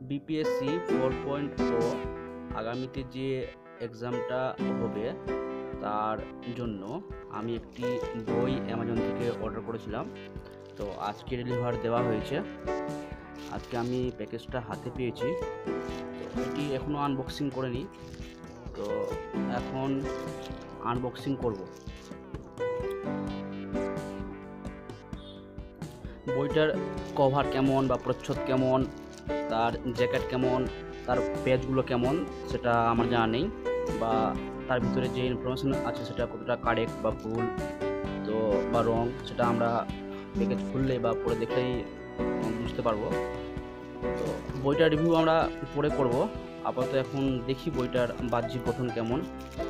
BPSC 4.0 আগামীতে যে এক্সামটা হবে তার জন্য আমি একটি বই অ্যামাজন থেকে অর্ডার করেছিলাম। তো আজকে ডেলিভার দেওয়া হয়েছে। আজকে আমি প্যাকেজটা হাতে পেয়েছি। তো এটি এখনও আনবক্সিং করিনি, তো এখন আনবক্সিং করব। বইটার কভার কেমন বা প্রচ্ছদ কেমন, তার জ্যাকেট কেমন, তার পেজগুলো কেমন সেটা আমার জানা নেই, বা তার ভিতরে যে ইনফরমেশন আছে সেটা কতটা কারেক্ট বা ভুল তো বা রং সেটা আমরা প্যাকেজ খুললে বা পড়ে দেখলেই বুঝতে পারবো। তো বইটার রিভিউ আমরা পরে করব। আপাতত এখন দেখি বইটার বাহ্যিক গঠন কেমন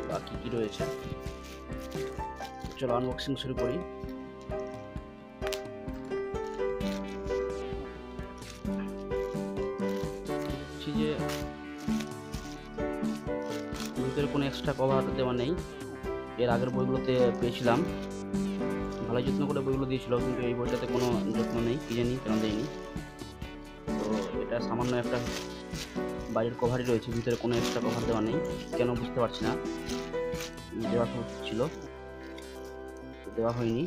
বা কী কী রয়েছে। চলো আনবক্সিং শুরু করি। যে ভিতরে কোনো এক্সট্রা কভার দেওয়া নেই। এর আগের বইগুলোতে পেয়েছিলাম, ভালো যত্ন করে বইগুলো দিয়েছিল, কিন্তু এই বইটাতে কোনো যত্ন নেই, কি জানি কেন দেয়নি। তো এটা সামান্য একটা বাইরের কভারই রয়েছে, ভিতরে কোনো এক্সট্রা কভার দেওয়া নেই, কেন বুঝতে পারছি না। দেওয়া ছিল, দেওয়া হয়নি,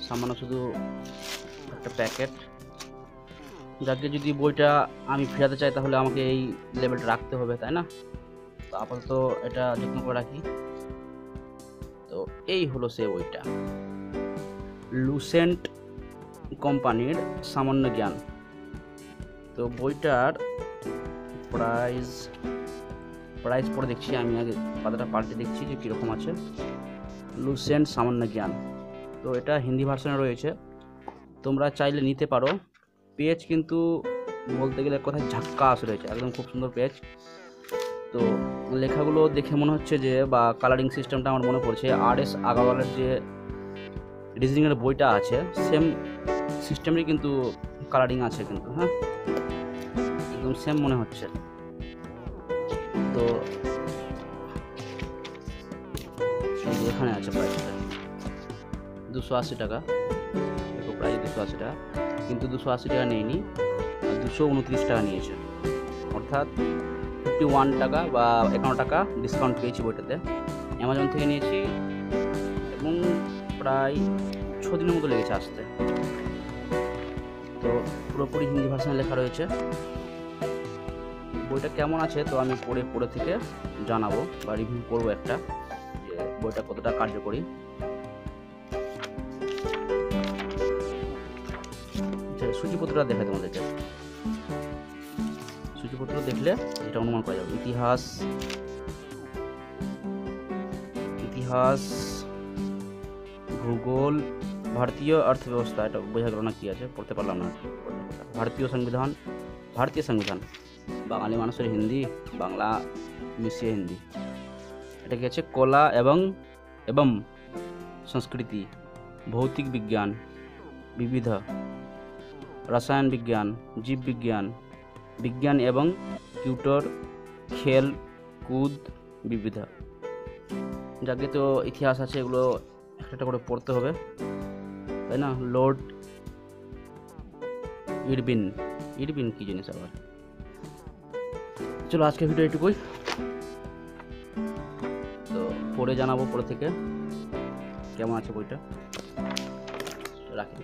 সামান্য শুধু একটা প্যাকেট। যাকে যদি বইটা আমি ফেরাতে চাই তাহলে আমাকে এই লেভেলটা রাখতে হবে, তাই না? তো আপাতত এটা যত্ন করে রাখি। তো এই হলো সে বইটা, লুসেন্ট কোম্পানির সামান্য জ্ঞান। তো বইটার প্রাইস পরে দেখছি, আমি আগে পাতাটা পাল্টে দেখছি যে কীরকম আছে। লুসেন্ট সামান্য জ্ঞান, তো এটা হিন্দি ভার্সনে রয়েছে, তোমরা চাইলে নিতে পারো। পেজ কিন্তু বলতে গেলে কোথায় ঝাক্কাস রয়েছে, একদম খুব সুন্দর পেজ। তো লেখাগুলো দেখে মনে হচ্ছে যে, বা কালারিং সিস্টেমটা আমার মনে পড়ছে আর.এস. আগারওয়ালের যে রিজনিংয়ের বইটা আছে, সেম সিস্টেমেরই কিন্তু কালারিং আছে কিন্তু, হ্যাঁ একদম সেম মনে হচ্ছে। তো এখানে আছে প্রাইসটা 280 টাকা, দেখো প্রাইস 280 টাকা, কিন্তু 280 টাকা নেয়নি, 229 টাকা নিয়েছে, অর্থাৎ 51 টাকা বা 51 টাকা ডিসকাউন্ট পেয়েছি বইটাতে। অ্যামাজন থেকে নিয়েছি এবং প্রায় 6 দিনের মতো লেগেছে আসতে। তো পুরোপুরি হিন্দি ভার্সনে লেখা রয়েছে। বইটা কেমন আছে তো আমি পড়ে থেকে জানাবো বা রিভিউ করবো একটা, যে বইটা কতটা কার্যকরী। সূচিপত্রটা দেখে তোমাদেরকে, সূচিপত্র দেখলে এটা অনুমান করা যাবে। ইতিহাস, ভূগোল, ভারতীয় অর্থব্যবস্থা, এটা বোঝা গেল না কি আছে, পড়তে পারলাম না। ভারতীয় সংবিধান, বাঙালি মানুষের হিন্দি, বাংলা মিশিয়ে হিন্দি। এটা কি আছে? কলা এবং সংস্কৃতি, ভৌতিক বিজ্ঞান, বিবিধ, রসায়ন বিজ্ঞান, জীব বিজ্ঞান, বিজ্ঞান এবং টিউটর, খেল কুদ, বিবিধ। যাকে তো ইতিহাস আছে, এগুলো একটা করে পড়তে হবে, তাই না? লর্ড ইরবিন কি জিনিস আবার। চলো আজকে ভিডিও এটুকুই, তো পড়ে জানাবো পরে থেকে কেমন আছে বইটা। রাখি।